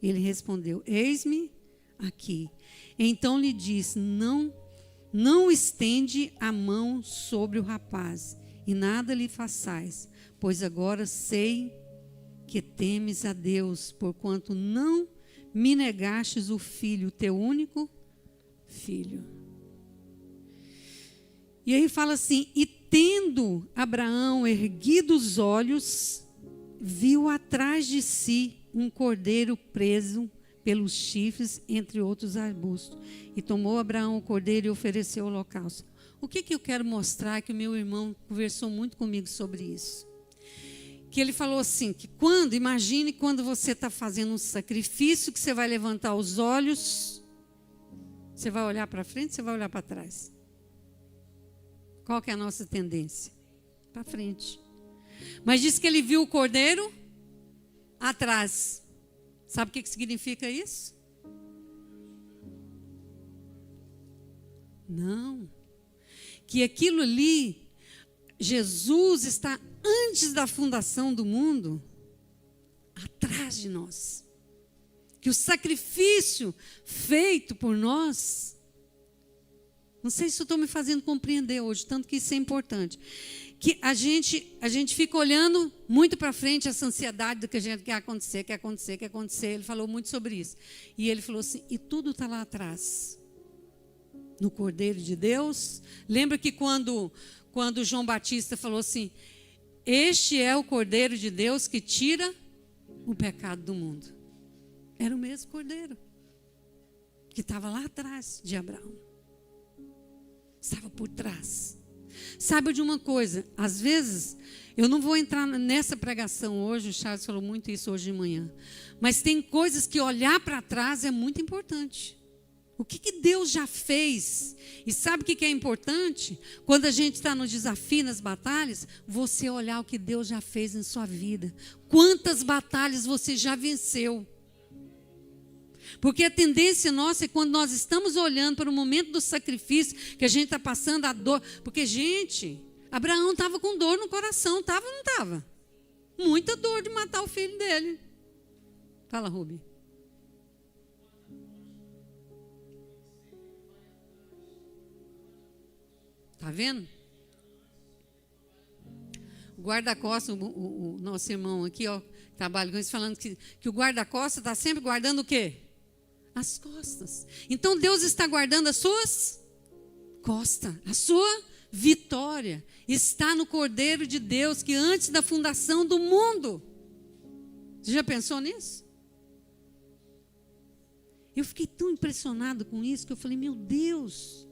Ele respondeu, eis-me aqui. Então lhe disse, não estende a mão sobre o rapaz, e nada lhe façais, pois agora sei que temes a Deus, porquanto não me negastes o filho, teu único filho. E aí fala assim, e tendo Abraão erguido os olhos, viu atrás de si um cordeiro preso pelos chifres entre outros arbustos. E tomou Abraão o cordeiro e ofereceu o holocausto. O que eu quero mostrar, que o meu irmão conversou muito comigo sobre isso. Que ele falou assim, que imagine quando você está fazendo um sacrifício, que você vai levantar os olhos, você vai olhar para frente, você vai olhar para trás. Qual que é a nossa tendência? Para frente. Mas diz que ele viu o cordeiro atrás. Sabe o que significa isso? Não. Que aquilo ali, Jesus está antes da fundação do mundo, atrás de nós. Que o sacrifício feito por nós, não sei se eu estou me fazendo compreender hoje, tanto que isso é importante. Que a gente fica olhando muito para frente, essa ansiedade do que a gente quer acontecer. Ele falou muito sobre isso. E ele falou assim, e tudo está lá atrás. No Cordeiro de Deus. Lembra que quando João Batista falou assim, este é o Cordeiro de Deus que tira o pecado do mundo. Era o mesmo Cordeiro. Que estava lá atrás de Abraão. Estava por trás. Sabe de uma coisa, às vezes, eu não vou entrar nessa pregação hoje, o Charles falou muito isso hoje de manhã, mas tem coisas que olhar para trás é muito importante. O que Deus já fez? E sabe o que é importante? Quando a gente está no desafio, nas batalhas, você olhar o que Deus já fez em sua vida. Quantas batalhas você já venceu? Porque a tendência nossa é quando nós estamos olhando para o momento do sacrifício, que a gente está passando a dor. Porque, gente, Abraão estava com dor no coração, estava ou não estava? Muita dor de matar o filho dele. Fala, Rubi. Está vendo? O guarda-costas, o nosso irmão aqui, ó, trabalha com isso, falando que o guarda-costas está sempre guardando o quê? As costas. Então Deus está guardando as suas costas. A sua vitória está no Cordeiro de Deus, que antes da fundação do mundo. Você já pensou nisso? Eu fiquei tão impressionado com isso que eu falei, meu Deus.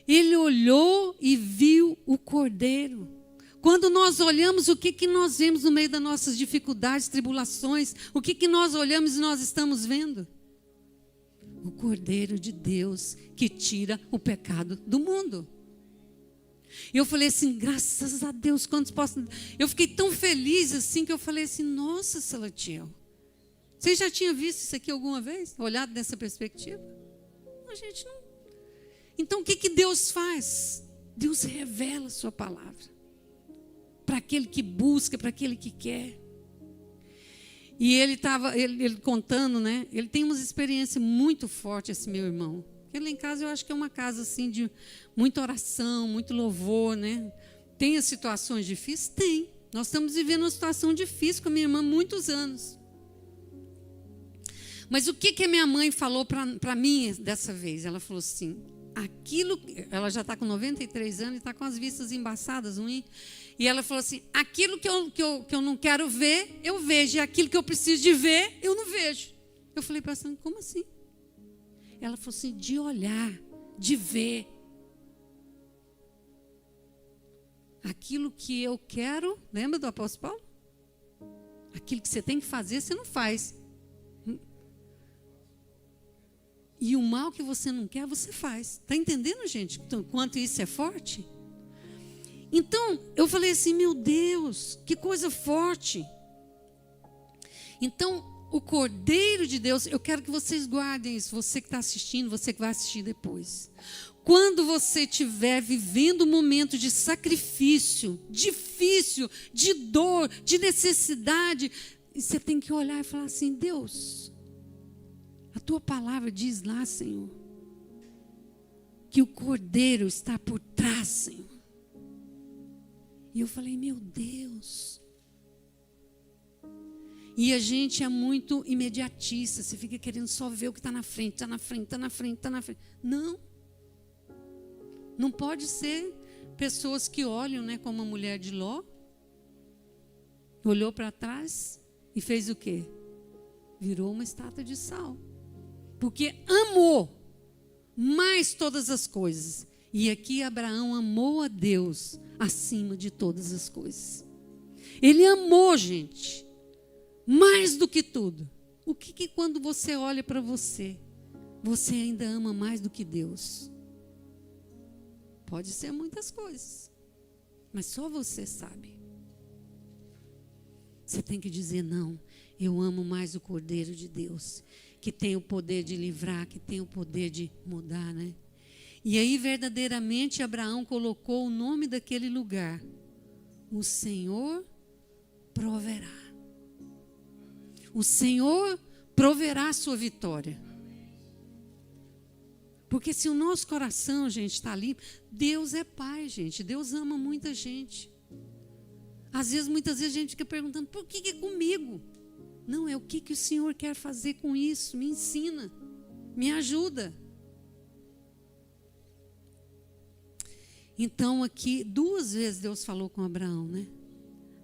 Ele olhou e viu o Cordeiro. Quando nós olhamos, o que nós vemos no meio das nossas dificuldades, tribulações? O que nós olhamos e nós estamos vendo? O Cordeiro de Deus que tira o pecado do mundo. E eu falei assim, graças a Deus, quantos possam... Eu fiquei tão feliz assim que eu falei assim, nossa, Salatiel, você já tinha visto isso aqui alguma vez? Olhado dessa perspectiva? A gente não. Então o que Deus faz? Deus revela a sua palavra. Para aquele que busca, para aquele que quer. E ele contando, né? Ele tem uma experiência muito forte, esse meu irmão. Porque lá em casa eu acho que é uma casa assim de muita oração, muito louvor, né? Tem as situações difíceis? Tem. Nós estamos vivendo uma situação difícil com a minha irmã há muitos anos. Mas o que a minha mãe falou para mim dessa vez? Ela falou assim, ela já está com 93 anos e está com as vistas embaçadas, ruim. E ela falou assim, aquilo que eu não quero ver, eu vejo. E aquilo que eu preciso de ver, eu não vejo. Eu falei para ela, como assim? Ela falou assim, de olhar, de ver. aquilo que eu quero, lembra do apóstolo Paulo? Aquilo que você tem que fazer, você não faz. E o mal que você não quer, você faz. Está entendendo, gente? Quanto isso é forte? Então, eu falei assim, meu Deus, que coisa forte. Então, o Cordeiro de Deus, eu quero que vocês guardem isso, você que está assistindo, você que vai assistir depois. Quando você estiver vivendo um momento de sacrifício, difícil, de dor, de necessidade, você tem que olhar e falar assim, Deus, a tua palavra diz lá, Senhor, que o Cordeiro está por trás, Senhor. E eu falei, meu Deus. E a gente é muito imediatista, você fica querendo só ver o que está na frente, está na frente, está na frente, está na frente. Não. Não pode ser pessoas que olham, né, como a mulher de Ló. Olhou para trás e fez o quê? Virou uma estátua de sal. Porque amou mais todas as coisas. E aqui Abraão amou a Deus acima de todas as coisas. Ele amou, gente, mais do que tudo. O que quando você olha para você, você ainda ama mais do que Deus? Pode ser muitas coisas, mas só você sabe. Você tem que dizer, não, eu amo mais o Cordeiro de Deus, que tem o poder de livrar, que tem o poder de mudar, né? E aí, verdadeiramente, Abraão colocou o nome daquele lugar. O Senhor proverá. O Senhor proverá a sua vitória. Porque se o nosso coração, gente, está ali, Deus é Pai, gente. Deus ama muita gente. Às vezes, muitas vezes a gente fica perguntando, por que é comigo? Não, é o que o Senhor quer fazer com isso. Me ensina, me ajuda. Então, aqui, 2 vezes Deus falou com Abraão, né?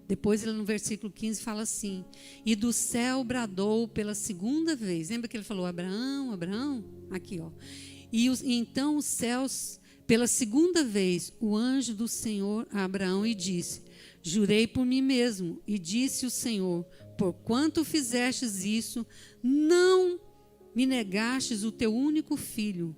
Depois, ele no versículo 15 fala assim, e do céu bradou pela 2ª vez. Lembra que ele falou, Abraão, Abraão? Aqui, ó. E então os céus, pela 2ª vez, o anjo do Senhor a Abraão e disse, jurei por mim mesmo, e disse o Senhor, porquanto fizestes isso, não me negastes o teu único filho,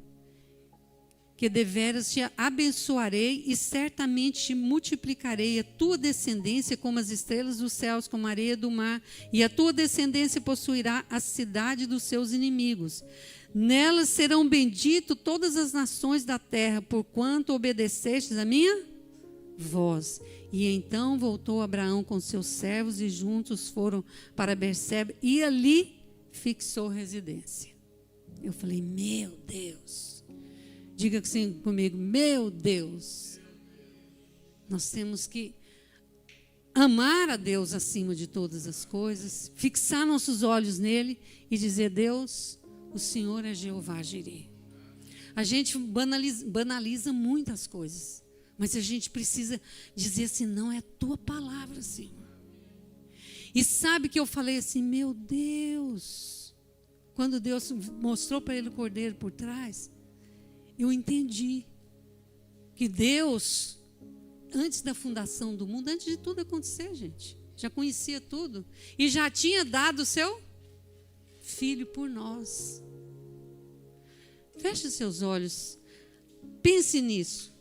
que deveras te abençoarei e certamente te multiplicarei a tua descendência como as estrelas dos céus, como a areia do mar, e a tua descendência possuirá a cidade dos seus inimigos. Nelas serão benditas todas as nações da terra, porquanto obedecestes a minha voz. E então voltou Abraão com seus servos e juntos foram para Berseba e ali fixou residência. Eu falei, meu Deus. Diga assim comigo, meu Deus. Nós temos que amar a Deus acima de todas as coisas, fixar nossos olhos nele e dizer, Deus, o Senhor é Jeová Jireh. A gente banaliza muitas coisas, mas a gente precisa dizer assim, não, é a tua palavra, Senhor. E sabe que eu falei assim, meu Deus, quando Deus mostrou para ele o cordeiro por trás, eu entendi que Deus, antes da fundação do mundo, antes de tudo acontecer, gente, já conhecia tudo e já tinha dado o seu filho por nós. Feche os seus olhos, pense nisso,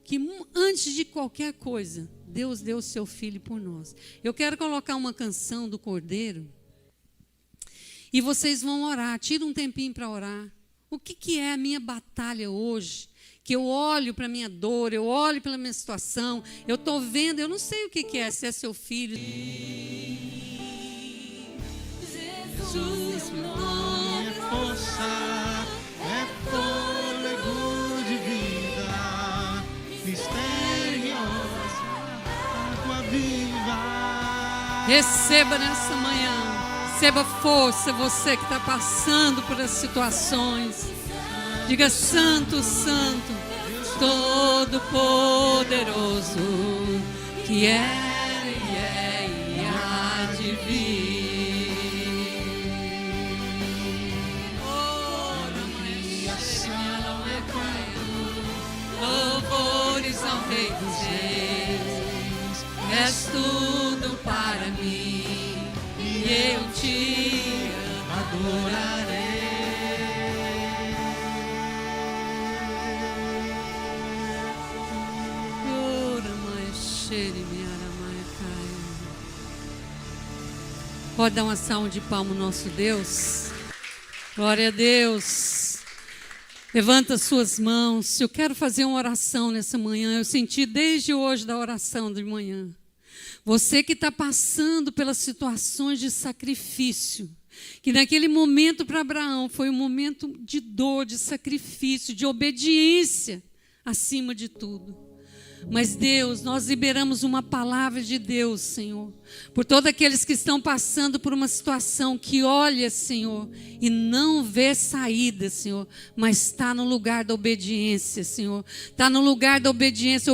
que antes de qualquer coisa, Deus deu o seu filho por nós. Eu quero colocar uma canção do Cordeiro e vocês vão orar, tira um tempinho para orar. O que é a minha batalha hoje? Que eu olho para a minha dor, eu olho pela minha situação, eu estou vendo, eu não sei o que é, se é seu filho. Jesus, meu nome é força, é fôlego de vida, misteriosa, água viva. Receba nessa manhã. Receba força, você que está passando por as situações. Diga, Santo, Santo, Todo-Poderoso, que era e há de vir. Louvores ao Rei dos Reis. eu te adorarei. Pode dar uma salva de palma ao nosso Deus? Glória a Deus. Levanta suas mãos. Eu quero fazer uma oração nessa manhã. Eu senti desde hoje da oração de manhã. Você que está passando pelas situações de sacrifício, que naquele momento para Abraão foi um momento de dor, de sacrifício, de obediência acima de tudo. Mas Deus, nós liberamos uma palavra de Deus, Senhor, por todos aqueles que estão passando por uma situação que olha, Senhor, e não vê saída, Senhor, mas está no lugar da obediência, Senhor, está no lugar da obediência,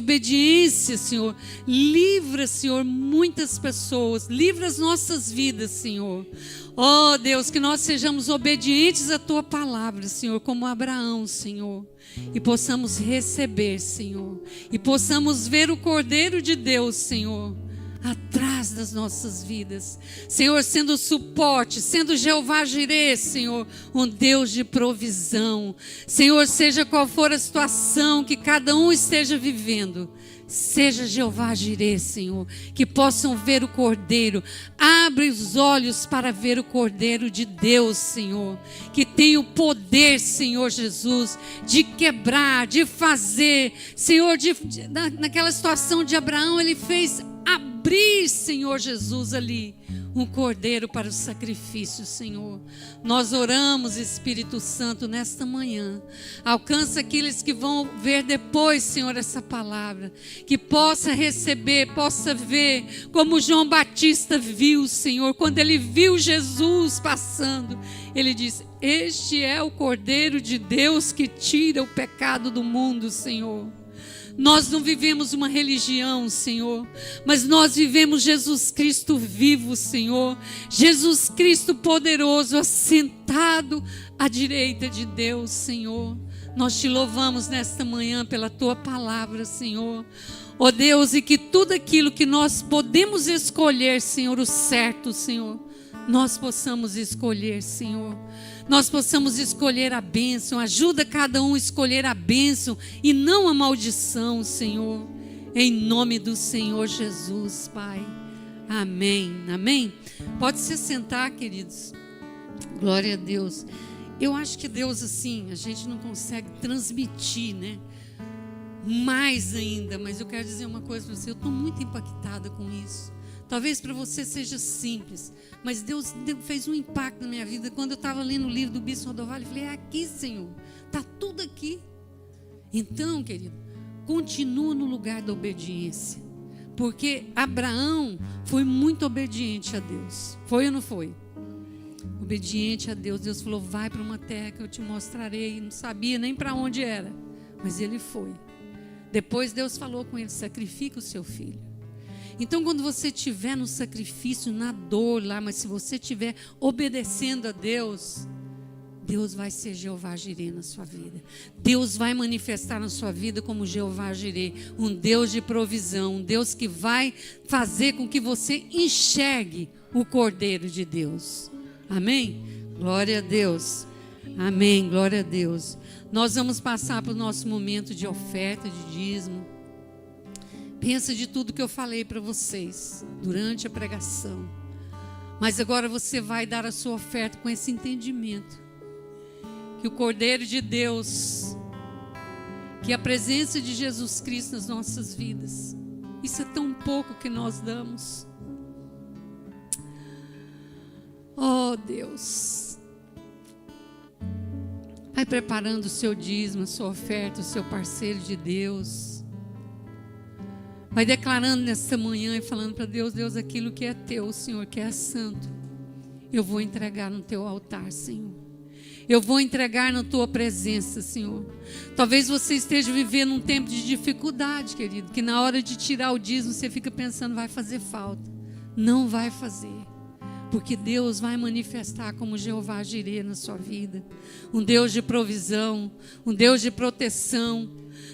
Senhor, livra, Senhor, muitas pessoas, livra as nossas vidas, Senhor. Oh Deus, que nós sejamos obedientes à Tua palavra, Senhor, como Abraão, Senhor, e possamos receber, Senhor, e possamos ver o Cordeiro de Deus, Senhor, atrás das nossas vidas, Senhor, sendo suporte, sendo Jeová Jireh, Senhor, um Deus de provisão, Senhor, seja qual for a situação que cada um esteja vivendo, seja Jeová Jireh, Senhor, que possam ver o Cordeiro. Abre os olhos para ver o Cordeiro de Deus, Senhor, que tem o poder, Senhor Jesus, de quebrar, de fazer, Senhor, naquela situação de Abraão, ele fez abrir, Senhor Jesus, ali um cordeiro para o sacrifício, Senhor. Nós oramos, Espírito Santo, nesta manhã. Alcança aqueles que vão ver depois, Senhor, essa palavra. Que possa receber, possa ver, como João Batista viu, Senhor. Quando ele viu Jesus passando, ele disse: este é o Cordeiro de Deus que tira o pecado do mundo, Senhor. Nós não vivemos uma religião, Senhor, mas nós vivemos Jesus Cristo vivo, Senhor. Jesus Cristo poderoso, assentado à direita de Deus, Senhor. Nós te louvamos nesta manhã pela Tua palavra, Senhor. Ó Deus, e que tudo aquilo que nós podemos escolher, Senhor, o certo, Senhor, nós possamos escolher, Senhor. Nós possamos escolher a bênção. Ajuda cada um a escolher a bênção e não a maldição, Senhor. Em nome do Senhor Jesus, Pai. Amém. Amém. Pode se sentar, queridos. Glória a Deus. Eu acho que Deus, assim, a gente não consegue transmitir, né? Mais ainda. Mas eu quero dizer uma coisa para você. Eu estou muito impactada com isso. Talvez para você seja simples, mas Deus fez um impacto na minha vida. Quando eu estava lendo o livro do Bispo Rodovalho, eu falei: é aqui, Senhor, está tudo aqui. Então, querido, continua no lugar da obediência, porque Abraão foi muito obediente a Deus. Foi ou não foi? Obediente a Deus. Deus falou: vai para uma terra que eu te mostrarei. Não sabia nem para onde era, mas ele foi. Depois Deus falou com ele: sacrifica o seu filho. Então, quando você estiver no sacrifício, na dor lá, mas se você estiver obedecendo a Deus, Deus vai ser Jeová Jireh na sua vida. Deus vai manifestar na sua vida como Jeová Jireh, um Deus de provisão, um Deus que vai fazer com que você enxergue o Cordeiro de Deus. Amém? Glória a Deus. Amém, glória a Deus. Nós vamos passar para o nosso momento de oferta, de dízimo. Pensa de tudo que eu falei para vocês durante a pregação. Mas agora você vai dar a sua oferta com esse entendimento. Que o Cordeiro de Deus, que a presença de Jesus Cristo nas nossas vidas, isso é tão pouco que nós damos. Oh Deus. Vai preparando o seu dízimo, a sua oferta, o seu parceiro de Deus. Vai declarando nessa manhã e falando para Deus: Deus, aquilo que é teu, Senhor, que é santo, eu vou entregar no teu altar, Senhor. Eu vou entregar na tua presença, Senhor. Talvez você esteja vivendo um tempo de dificuldade, querido, que na hora de tirar o dízimo você fica pensando: vai fazer falta. Não vai fazer, porque Deus vai manifestar como Jeová Jireh na sua vida. Um Deus de provisão, um Deus de proteção.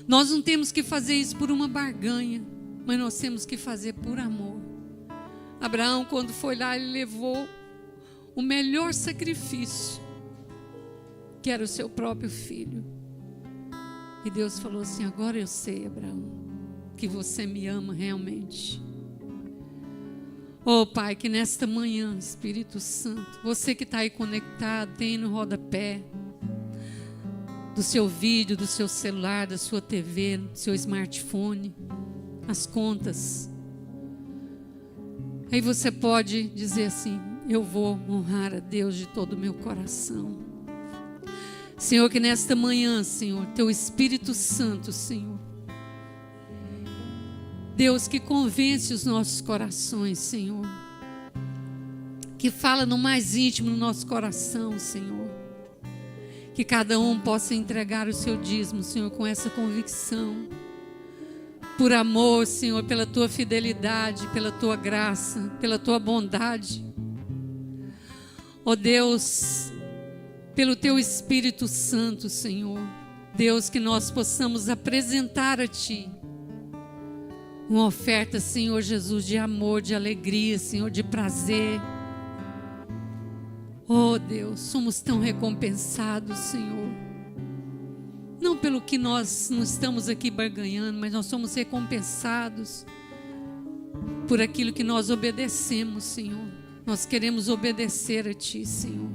Nós não temos que fazer isso por uma barganha, mas nós temos que fazer por amor. Abraão, quando foi lá, ele levou o melhor sacrifício, que era o seu próprio filho. E Deus falou assim: agora eu sei, Abraão, que você me ama realmente. Oh Pai, que nesta manhã, Espírito Santo, você que está aí conectado, tem no rodapé do seu vídeo, do seu celular, da sua TV, do seu smartphone, as contas. Aí você pode dizer assim: eu vou honrar a Deus de todo o meu coração. Senhor, que nesta manhã, Senhor, teu Espírito Santo, Senhor, Deus, que convence os nossos corações, Senhor, que fala no mais íntimo do nosso coração, Senhor, que cada um possa entregar o seu dízimo, Senhor, com essa convicção, por amor, Senhor, pela tua fidelidade, pela tua graça, pela tua bondade. Ó Deus, pelo teu Espírito Santo, Senhor, Deus, que nós possamos apresentar a Ti uma oferta, Senhor Jesus, de amor, de alegria, Senhor, de prazer. Oh Deus, somos tão recompensados, Senhor. Não pelo que nós não estamos aqui barganhando, mas nós somos recompensados por aquilo que nós obedecemos, Senhor. Nós queremos obedecer a Ti, Senhor,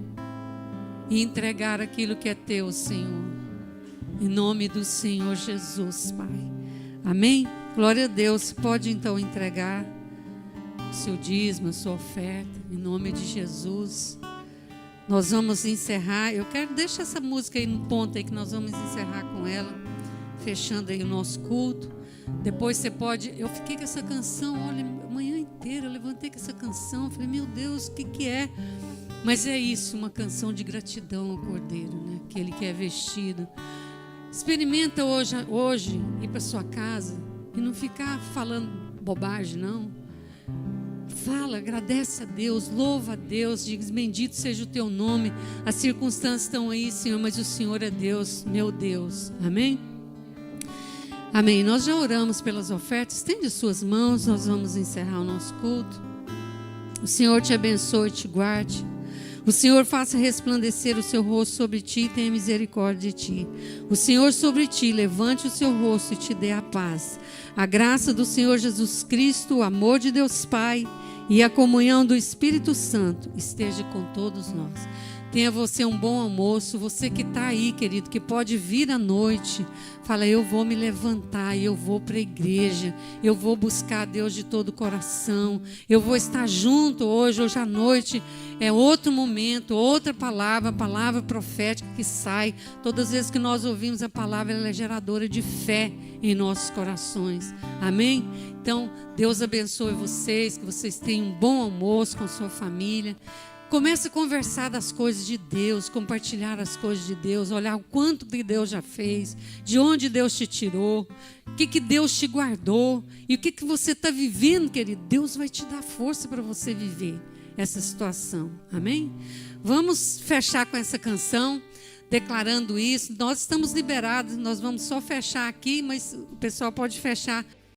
e entregar aquilo que é Teu, Senhor. Em nome do Senhor Jesus, Pai. Amém? Glória a Deus. Pode então entregar o seu dízimo, a sua oferta, em nome de Jesus. Nós vamos encerrar. Eu quero deixar essa música aí no ponto aí, que nós vamos encerrar com ela, fechando aí o nosso culto. Depois você pode. Eu fiquei com essa canção, olha, a manhã inteira eu levantei com essa canção. Falei, meu Deus, o que é? Mas é isso, uma canção de gratidão ao Cordeiro, né? Aquele que é vestido. Experimenta hoje ir para sua casa e não ficar falando bobagem, não. Fala, agradece a Deus, louva a Deus, diz: bendito seja o teu nome. As circunstâncias estão aí, Senhor, mas o Senhor é Deus, meu Deus. Amém? Amém. Nós já oramos pelas ofertas. Estende suas mãos, nós vamos encerrar o nosso culto. O Senhor te abençoe e te guarde. O Senhor faça resplandecer o seu rosto sobre ti e tenha misericórdia de ti. O Senhor sobre ti levante o seu rosto e te dê a paz. A graça do Senhor Jesus Cristo, o amor de Deus Pai e a comunhão do Espírito Santo esteja com todos nós. Tenha você um bom almoço. Você que está aí, querido, que pode vir à noite, fala: eu vou me levantar e eu vou para a igreja, eu vou buscar a Deus de todo o coração, eu vou estar junto hoje à noite. É outro momento, outra palavra, a palavra profética que sai. Todas as vezes que nós ouvimos a palavra, ela é geradora de fé em nossos corações. Amém? Então, Deus abençoe vocês, que vocês tenham um bom almoço com sua família. Comece a conversar das coisas de Deus, compartilhar as coisas de Deus, olhar o quanto que Deus já fez, de onde Deus te tirou, o que Deus te guardou e o que você está vivendo, querido. Deus vai te dar força para você viver essa situação. Amém? Vamos fechar com essa canção, declarando isso. Nós estamos liberados, nós vamos só fechar aqui, mas o pessoal pode fechar